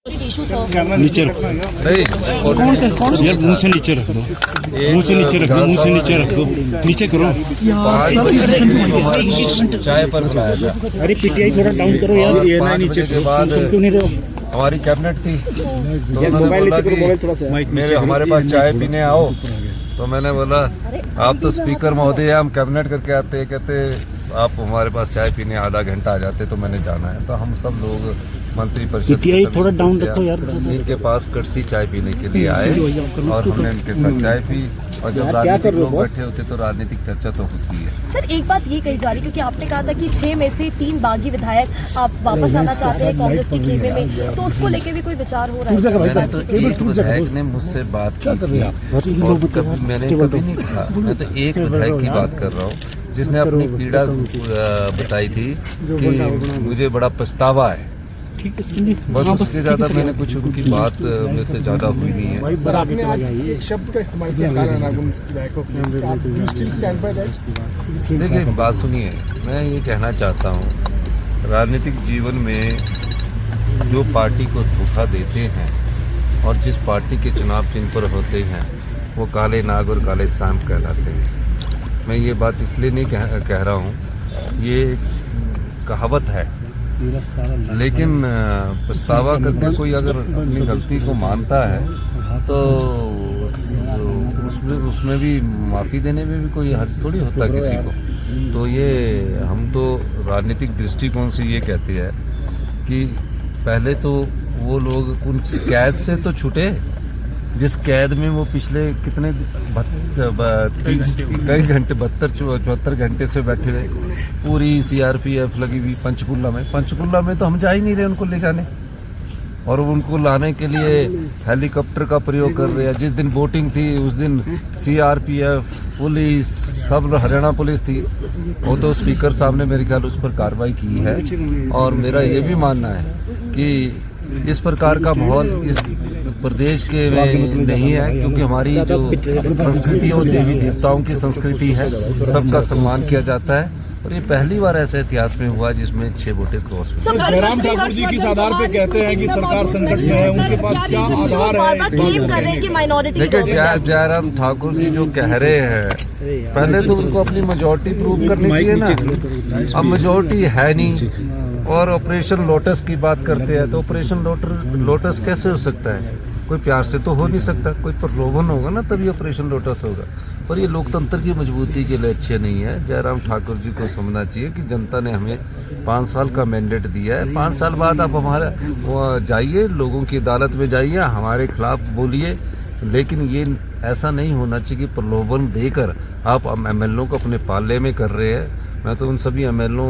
नीचे रखो यार, मुंह से नीचे रख दो, मुंह से नीचे रख दो, मुंह से नीचे रख दो, नीचे करो। चाय पर खाया था। अरे पीटीआई थोड़ा डाउन करो यार, ये ना नीचे के बाद क्यों नहीं रहो? हमारी कैबिनेट थी तो उन्होंने बोला कि मेरे हमारे पास चाय पीने आओ, तो मैंने बोला आप तो स्पीकर महोदय हम कैबिनेट करके आते, कहते आप हमारे पास चाय पीने आधा घंटा आ जाते तो मैंने जाना है। तो हम सब लोग मंत्री परिषद थोड़ा डाउन रखो यार, इनके पास कड़सी चाय पीने के लिए आए और हमने इनके साथ चाय पी। और जब राजनीतिक लोग बैठे होते तो राजनीतिक चर्चा तो होती है। सर एक बात ये कही जा रही क्योंकि आपने कहा था कि 6 में से 3 बागी विधायक आप वापस आना चाहते हैं कांग्रेस के खेमे में, तो उसको लेके भी कोई विचार हो रहा है? एक विधायक ने मुझसे बात की और कभी मैंने कभी नहीं कहा, मैं तो एक विधायक की बात कर रहा हूँ जिसने अपनी पीड़ा बताई थी कि मुझे बड़ा पछतावा है। बस उसके ज्यादा मैंने कुछ उनकी बात मेरे से ज्यादा हुई नहीं है। एक शब्द का इस्तेमाल किया देखिए बात सुनिए, मैं ये कहना चाहता हूँ राजनीतिक जीवन में जो पार्टी को धोखा देते हैं और जिस पार्टी के चुनाव चिन्ह पर होते हैं वो काले नाग और काले सांप कहलाते हैं। मैं ये बात इसलिए नहीं कह रहा हूँ, ये कहावत है, लेकिन पछतावा करके कोई अगर अपनी गलती को मानता है तो उसमें भी माफ़ी देने में भी कोई हर्ज थोड़ी होता किसी को। तो ये हम तो राजनीतिक दृष्टिकोण से ये कहते हैं कि पहले तो वो लोग उन कैद से तो छूटे जिस कैद में वो पिछले कितने कई घंटे 72-74 घंटे से बैठे हुए, पूरी सीआरपीएफ लगी हुई पंचकुला में तो हम जा ही नहीं रहे उनको ले जाने, और उनको लाने के लिए हेलीकॉप्टर का प्रयोग कर रहे हैं। जिस दिन वोटिंग थी उस दिन सीआरपीएफ पुलिस सब हरियाणा पुलिस थी, वो तो स्पीकर साहब ने मेरे ख्याल उस पर कार्रवाई की है। और मेरा ये भी मानना है कि इस प्रकार का माहौल इस प्रदेश के में नहीं है, क्योंकि हमारी जो संस्कृति है वो देवी देवताओं की संस्कृति है, सबका सम्मान किया जाता है। और ये पहली बार ऐसे इतिहास में हुआ जिसमें 6 वोटें क्रॉस हुए। जयराम ठाकुर जी किस आधार पे कहते हैं कि सरकार संकट में है, उनके पास क्या आधार है? देखिए जयराम ठाकुर जी जो कह रहे हैं, पहले तो उनको अपनी मेजोरिटी प्रूव करनी चाहिए ना। अब मेजोरिटी है नहीं और ऑपरेशन लोटस की बात करते हैं, तो ऑपरेशन लोटस कैसे हो सकता है? कोई प्यार से तो हो नहीं सकता, कोई प्रलोभन होगा ना तभी ऑपरेशन लोटस होगा। पर ये लोकतंत्र की मजबूती के लिए अच्छे नहीं है। जयराम ठाकुर जी को समझना चाहिए कि जनता ने हमें 5 साल का मैंडेट दिया है। 5 साल बाद आप हमारा जाइए, लोगों की अदालत में जाइए, हमारे खिलाफ बोलिए, लेकिन ये ऐसा नहीं होना चाहिए कि प्रलोभन देकर आप एमएलओ को अपने पाले में कर रहे हैं। मैं तो उन सभी एमएलओ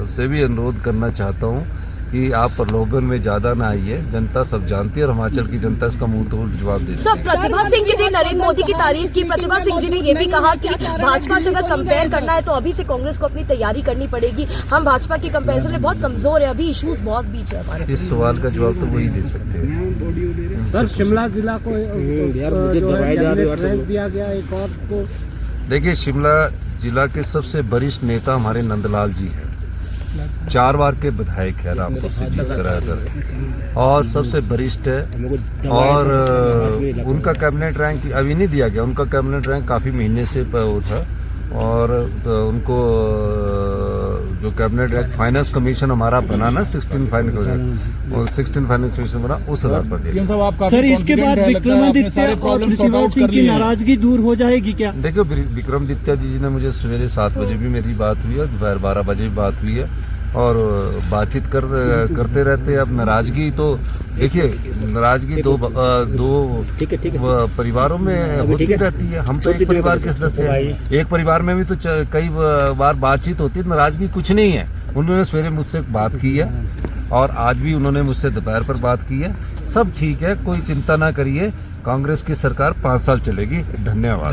से भी अनुरोध करना चाहता हूँ कि आप प्रलोभन में ज्यादा ना आइए। जनता सब जानती है और हिमाचल की जनता इसका मुंह तोड़ जवाब देती है। सब प्रतिभा सिंह जी ने नरेंद्र मोदी की तारीफ की। प्रतिभा सिंह जी ने ये भी कहा कि भाजपा से अगर कंपेयर करना है तो अभी से कांग्रेस को अपनी तैयारी करनी पड़ेगी। हम भाजपा के कंपेरिजन में बहुत कमजोर है, अभी इश्यूज बहुत बीच है हमारे। इस सवाल का जवाब तो वही दे सकते हैं। सर शिमला जिला को दिया गया एक और को, देखिए शिमला जिला के सबसे वरिष्ठ नेता हमारे नंदलाल जी हैं, 4 बार के विधायक है, रामपुर से जीत कर आया था और सबसे वरिष्ठ है। और उनका कैबिनेट रैंक अभी नहीं दिया गया, उनका कैबिनेट रैंक काफ़ी महीने से वो था। और तो उनको जो कैबिनेट रैंक फाइनेंस कमीशन हमारा बना ना 16 फाइनेंस कमीशन बना, उस आधार पर दिया। सर इसके बाद विक्रमादित्य और शिवराज सिंह की नाराजगी दूर हो जाएगी क्या? देखो विक्रमादित्य जी ने मुझे सवेरे 7 बजे भी मेरी बात हुई है, दोपहर 12 बजे भी बात हुई है और बातचीत करते रहते हैं। अब नाराजगी तो देखिए, नाराजगी दो परिवारों में होती रहती है। हम तो एक परिवार के सदस्य हैं, एक परिवार में भी तो कई बार बातचीत होती है, नाराजगी कुछ नहीं है। उन्होंने सवेरे मुझसे बात की है और आज भी उन्होंने मुझसे दोपहर पर बात की है। सब ठीक है, कोई चिंता ना करिए, कांग्रेस की सरकार 5 साल चलेगी। धन्यवाद।